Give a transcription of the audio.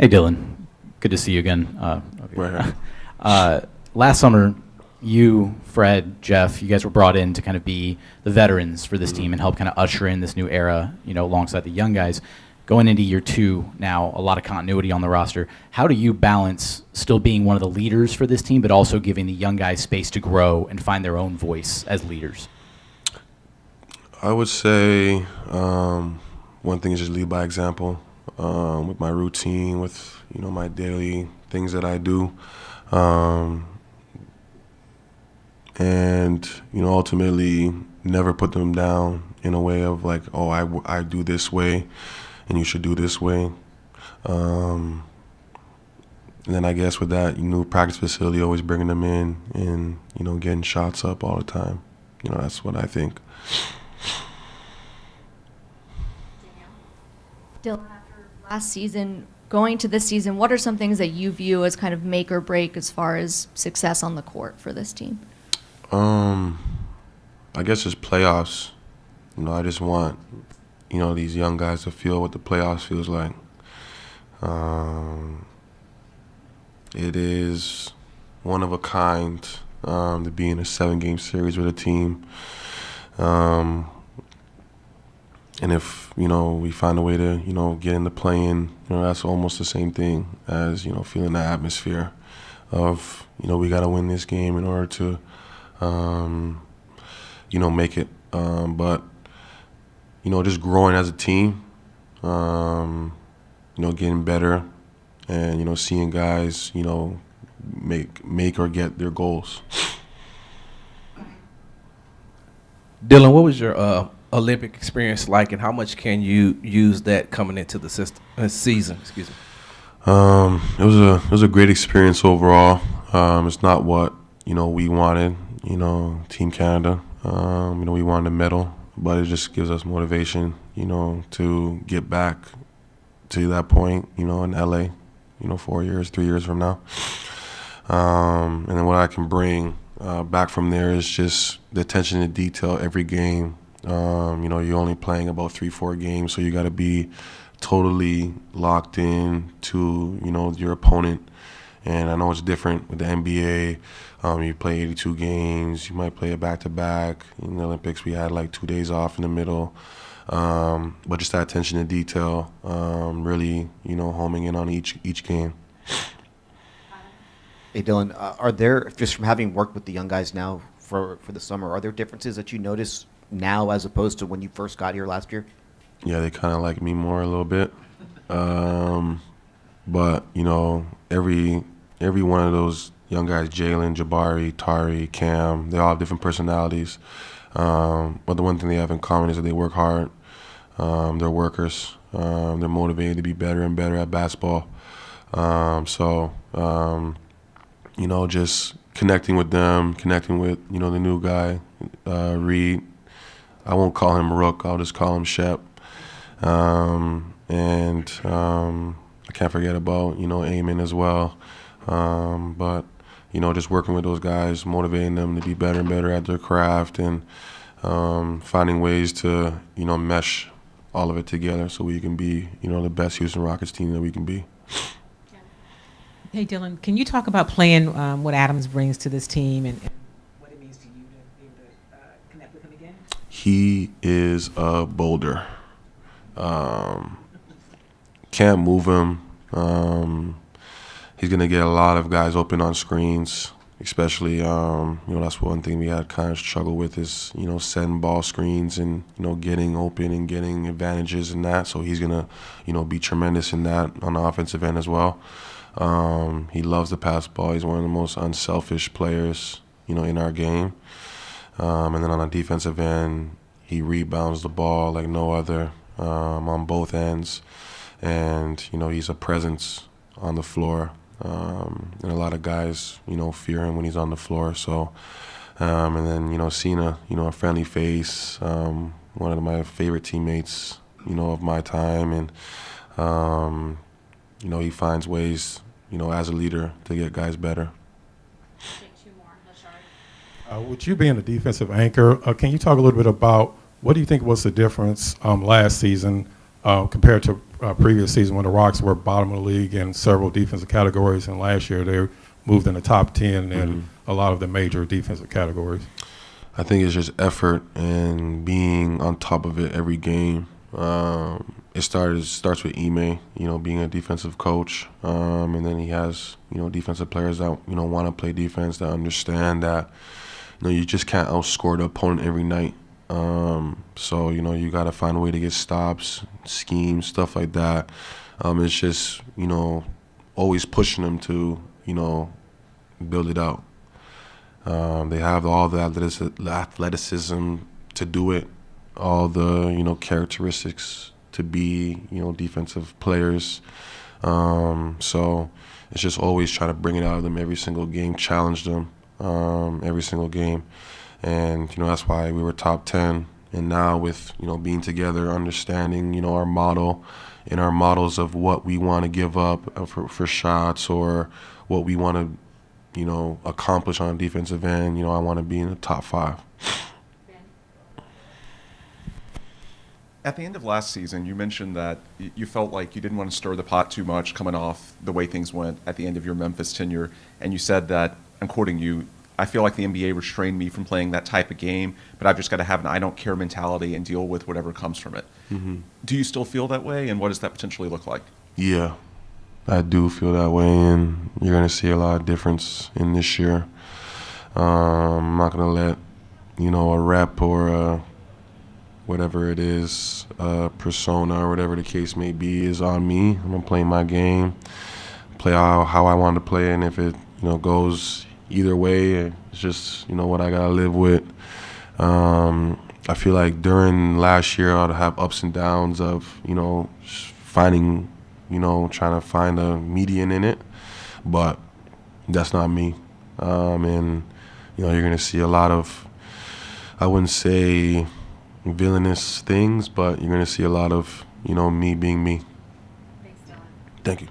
Hey, Dylan. Good to see you again. Right here. Last summer, you, Fred, Jeff, you guys were brought in to kind of be the veterans for this team and help kind of usher in this new era, alongside the young guys. Going into year two now, a lot of continuity on the roster. How do you balance still being one of the leaders for this team, but also giving the young guys space to grow and find their own voice as leaders? I would say one thing is just lead by example with my routine, with my daily things that I do, and ultimately never put them down in a way of like, oh, I do this way, and you should do this way. And then I guess with that, practice facility, always bringing them in and getting shots up all the time. That's what I think. Dillon, after last season, going to this season, what are some things that you view as kind of make or break as far as success on the court for this team? I guess just playoffs. I just want, these young guys to feel what the playoffs feels like. It is one of a kind to be in a 7-game series with a team. And if, we find a way to, get in the play-in, that's almost the same thing as, feeling the atmosphere of, we got to win this game in order to, make it. But, just growing as a team, getting better and, seeing guys, make or get their goals. Dillon, what was your Olympic experience like, and how much can you use that coming into the season? Excuse me. It was a great experience overall. It's not what we wanted. Team Canada. We wanted a medal, but it just gives us motivation. To get back to that point. In LA. 3 years from now. And then what I can bring back from there is just the attention to detail every game. You're only playing about 3-4 games, so you got to be totally locked in to, your opponent. And I know it's different with the NBA. You play 82 games. You might play it back-to-back. In the Olympics, we had like 2 days off in the middle. But just that attention to detail, really, homing in on each game. Hey, Dillon, are there, just from having worked with the young guys now for the summer, are there differences that you notice now as opposed to when you first got here last year? Yeah, they kind of like me more a little bit. But, every one of those young guys, Jalen, Jabari, Tari, Cam, they all have different personalities. But the one thing they have in common is that they work hard. They're workers. They're motivated to be better and better at basketball. Just connecting with them, connecting with, the new guy, Reed. I won't call him Rook. I'll just call him Shep. And I can't forget about, Eamon as well. But, just working with those guys, motivating them to be better and better at their craft and finding ways to, mesh all of it together so we can be, the best Houston Rockets team that we can be. Hey, Dillon, can you talk about playing what Adams brings to this team and what it means to you to be able to connect with him again? He is a boulder. Can't move him. He's going to get a lot of guys open on screens, especially, that's one thing we had kind of struggled with is, setting ball screens and, getting open and getting advantages in that. So he's going to, be tremendous in that on the offensive end as well. He loves the pass ball. He's one of the most unselfish players, in our game. And then on the defensive end, he rebounds the ball like no other on both ends. And, he's a presence on the floor. And a lot of guys, fear him when he's on the floor. So, and then, seeing a friendly face, one of my favorite teammates, of my time. And, he finds ways, as a leader to get guys better. With you being a defensive anchor, can you talk a little bit about what do you think was the difference last season compared to previous season when the Rocks were bottom of the league in several defensive categories, and last year they moved in the top 10 in a lot of the major defensive categories? I think it's just effort and being on top of it every game. It starts with Ime, being a defensive coach, and then he has, defensive players that, want to play defense, that understand that, you just can't outscore the opponent every night. So, you got to find a way to get stops, schemes, stuff like that. It's just, always pushing them to, build it out. They have all the athleticism to do it, all the, characteristics to be, defensive players. So it's just always trying to bring it out of them every single game, challenge them every single game. And, that's why we were top 10. And now with, being together, understanding, our model and our models of what we want to give up for shots or what we want to, accomplish on defensive end, I want to be in the top 5. At the end of last season, you mentioned that you felt like you didn't want to stir the pot too much coming off the way things went at the end of your Memphis tenure. And you said that, I'm quoting you, I feel like the NBA restrained me from playing that type of game, but I've just got to have an I don't care mentality and deal with whatever comes from it. Mm-hmm. Do you still feel that way, and what does that potentially look like? Yeah, I do feel that way, and you're going to see a lot of difference in this year. I'm not going to let, a rep or whatever it is, persona or whatever the case may be is on me. I'm going to play my game, play how I want to play, and if it, goes either way, it's just, what I got to live with. I feel like during last year I'd have ups and downs of, finding, trying to find a median in it, but that's not me. And, you're going to see a lot of, I wouldn't say villainous things, but you're going to see a lot of, me being me. Thanks, Dillon. Thank you.